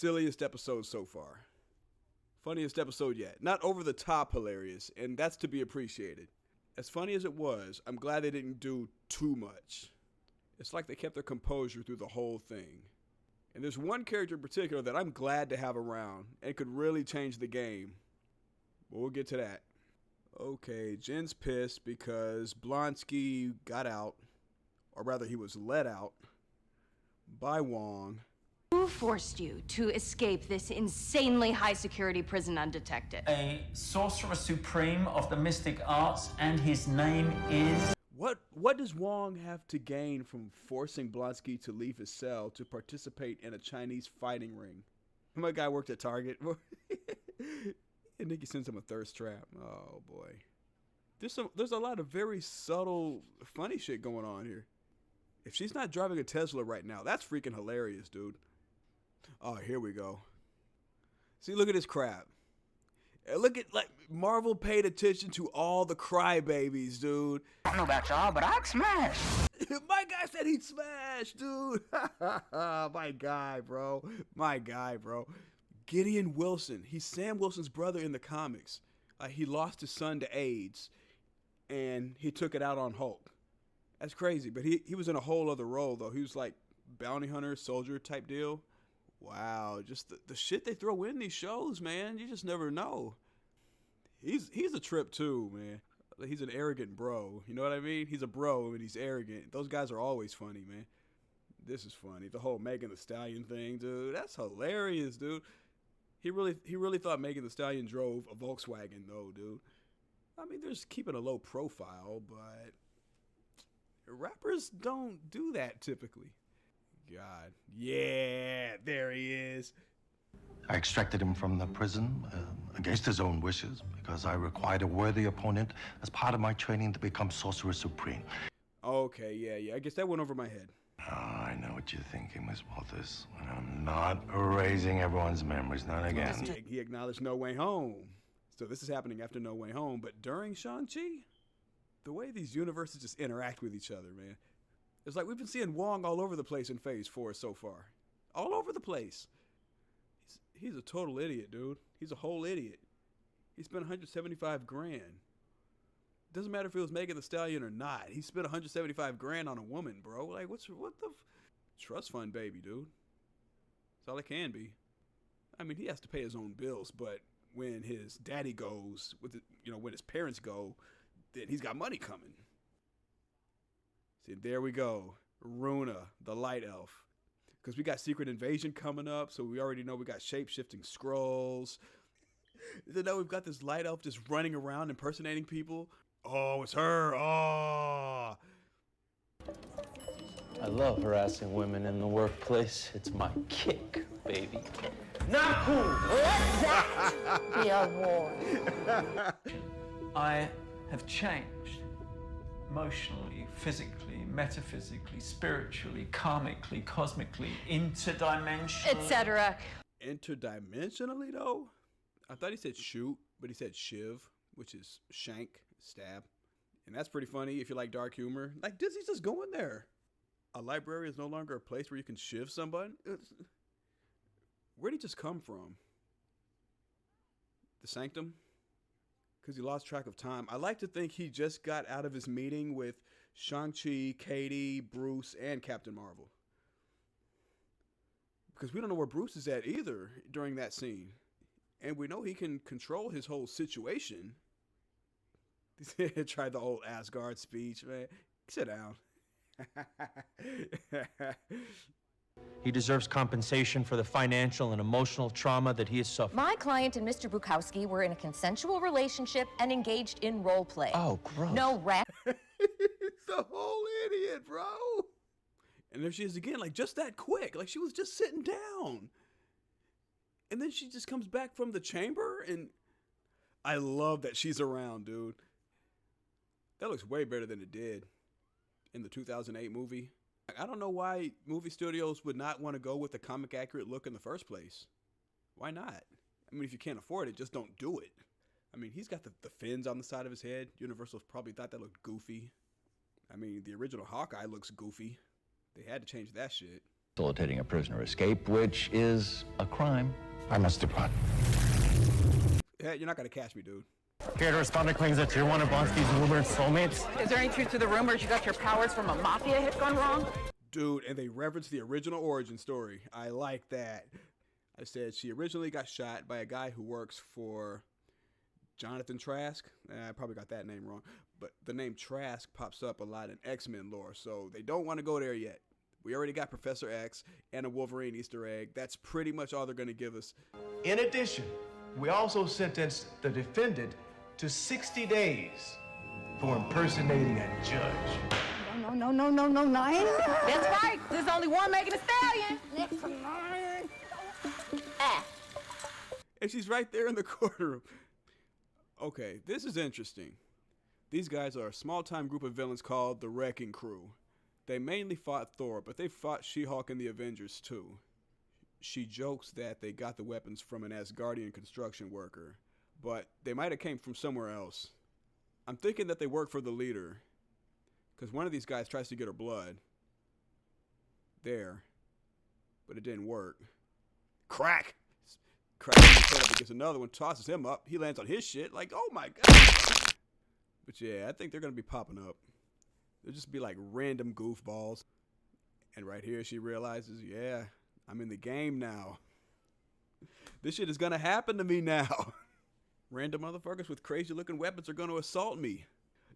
silliest episode so far. Funniest episode yet. Not over the top hilarious, and that's to be appreciated. As funny as it was, I'm glad they didn't do too much. It's like they kept their composure through the whole thing. And there's one character in particular that I'm glad to have around and could really change the game. But we'll get to that. Okay, Jen's pissed because Blonsky got out, or rather he was let out, by Wong. Who forced you to escape this insanely high-security prison undetected? A sorcerer supreme of the mystic arts, and his name is... What does Wong have to gain from forcing Blonsky to leave his cell to participate in a Chinese fighting ring? My guy worked at Target. And Nikki sends him a thirst trap. Oh boy. There's a lot of very subtle, funny shit going on here. If she's not driving a Tesla right now, that's freaking hilarious, dude. Oh, here we go. See, look at this crap. Look at, like, Marvel paid attention to all the crybabies, dude. I don't know about y'all, but I'd smash. My guy said he'd smash, dude. My guy, bro. My guy, bro. Gideon Wilson. He's Sam Wilson's brother in the comics. He lost his son to AIDS, and he took it out on Hulk. That's crazy, but he was in a whole other role, though. He was like bounty hunter, soldier type deal. Wow, just the shit they throw in these shows, man. You just never know. He's a trip, too, man. He's an arrogant bro. You know what I mean? He's a bro, and he's arrogant. Those guys are always funny, man. This is funny. The whole Megan Thee Stallion thing, dude. That's hilarious, dude. He really thought Megan Thee Stallion drove a Volkswagen, though, dude. I mean, they're just keeping a low profile, but rappers don't do that typically. God. Yeah, there he is. I extracted him from the prison against his own wishes because I required a worthy opponent as part of my training to become Sorcerer Supreme. Okay, yeah. I guess that went over my head. Oh, I know what you're thinking, Miss Walters. And I'm not erasing everyone's memories, not again. He acknowledged No Way Home. So this is happening after No Way Home, but during Shang-Chi? The way these universes just interact with each other, man. It's like we've been seeing Wong all over the place in Phase 4 so far. All over the place. He's a total idiot, dude. He's a whole idiot. He spent $175,000. Doesn't matter if it was Megan Thee Stallion or not. He spent $175,000 on a woman, bro. Like, what the trust fund, baby, dude. That's all it can be. I mean, he has to pay his own bills, but when his daddy goes, when his parents go, then he's got money coming. See, there we go. Runa, the light elf. Because we got Secret Invasion coming up, so we already know we got shape-shifting scrolls. Then now we've got this light elf just running around impersonating people. Oh, it's her. Oh. I love harassing women in the workplace. It's my kick, baby. Not cool. We are warned. I have changed. Emotionally, physically, metaphysically, spiritually, karmically, cosmically, interdimensionally. Etc. Interdimensionally, though? I thought he said shoot, but he said shiv, which is shank, stab. And that's pretty funny if you like dark humor. Like, Disney's just going there. A library is no longer a place where you can shiv somebody. Where'd he just come from? The Sanctum? Because he lost track of time. I like to think he just got out of his meeting with Shang-Chi, Katie, Bruce, and Captain Marvel. Because we don't know where Bruce is at either during that scene. And we know he can control his whole situation. Tried the old Asgard speech, man. Sit down. He deserves compensation for the financial and emotional trauma that he has suffered. My client and Mr. Bukowski were in a consensual relationship and engaged in role play. Oh, gross. No rap. It's a whole idiot, bro. And there she is again, like just that quick. Like she was just sitting down. And then she just comes back from the chamber, and I love that she's around, dude. That looks way better than it did in the 2008 movie. I don't know why movie studios would not want to go with the comic accurate look in the first place. Why not? I mean, if you can't afford it, just don't do it. I mean, he's got the fins on the side of his head. Universal's probably thought that looked goofy. I mean, the original Hawkeye looks goofy. They had to change that shit. facilitating a prisoner escape, which is a crime. I must depart. Yeah, you're not gonna catch me, dude. Here to respond to claims that you're one of Blonsky's rumored soulmates. Is there any truth to the rumors you got your powers from a mafia hit gone wrong? Dude, and they reference the original origin story. I like that. I said she originally got shot by a guy who works for Jonathan Trask. I probably got that name wrong. But the name Trask pops up a lot in X-Men lore, so they don't want to go there yet. We already got Professor X and a Wolverine Easter egg. That's pretty much all they're going to give us. In addition, we also sentenced the defendant to 60 days for impersonating a judge. No, nine. That's right. There's only one making a stallion. Next to nine. And she's right there in the courtroom. Okay, this is interesting. These guys are a small-time group of villains called the Wrecking Crew. They mainly fought Thor, but they fought She-Hulk and the Avengers too. She jokes that they got the weapons from an Asgardian construction worker, but they might have came from somewhere else. I'm thinking that they work for the leader, because one of these guys tries to get her blood. There. But it didn't work. Crack! Cracks his head up against another one, tosses him up. He lands on his shit like, oh my god. But yeah, I think they're going to be popping up. They'll just be like random goofballs. And right here she realizes, yeah, I'm in the game now. This shit is going to happen to me now. Random motherfuckers with crazy looking weapons are going to assault me.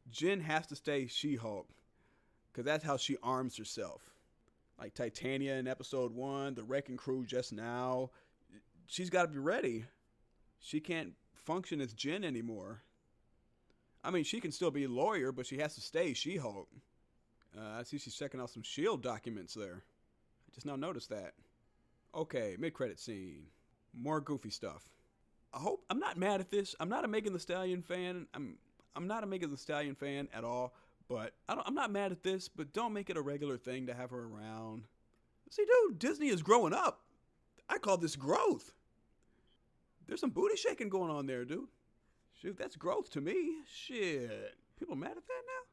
Jen has to stay She-Hulk, because that's how she arms herself. Like Titania in episode 1, the Wrecking Crew just now. She's got to be ready. She can't function as Jen anymore. I mean, she can still be a lawyer, but she has to stay She-Hulk. I see she's checking out some S.H.I.E.L.D. documents there. I just now noticed that. Okay, mid-credit scene. More goofy stuff. I'm not mad at this. I'm not a Megan Thee Stallion fan. I'm not a Megan Thee Stallion fan at all, but I'm not mad at this, but don't make it a regular thing to have her around. See, dude, Disney is growing up. I call this growth. There's some booty shaking going on there, dude. Shoot, that's growth to me. Shit. People mad at that now?